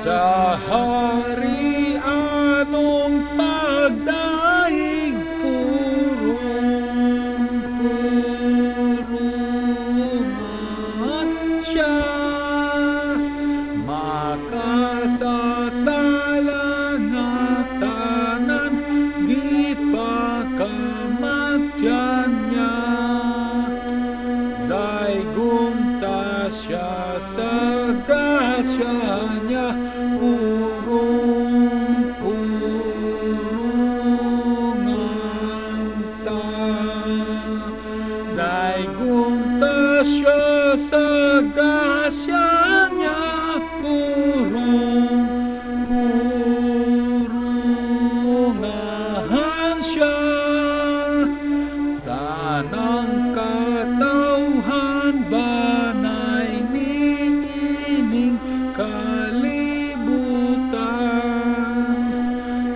Sa harianong pagdaig, purong-purungan siya. Makasasala na tanan, gipakamatyan niya. Daigumta siya sa grasya niya, purong-purungan ta. Daigumta siya sa grasya niya, purong-purungan siya. Tanang katawhan banay niining kalibutan,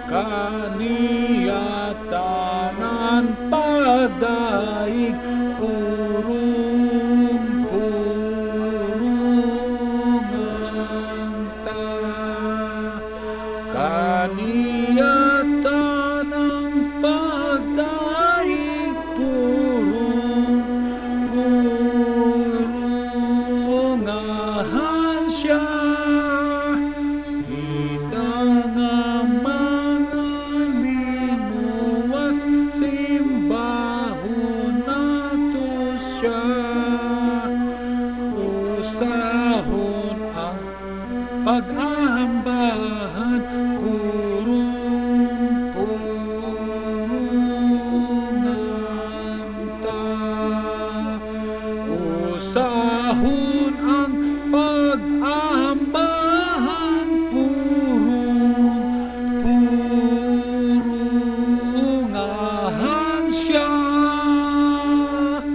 kaniya tanan pagdaig, purong-purungan ta. Kaniya tanang pagdaig, purong-purungan siya. Kita nga mga linuwas, simbahon nato siya. Usahon ang pag-ambahan, purong-purungan ta. Usahon ang pag-ambahan,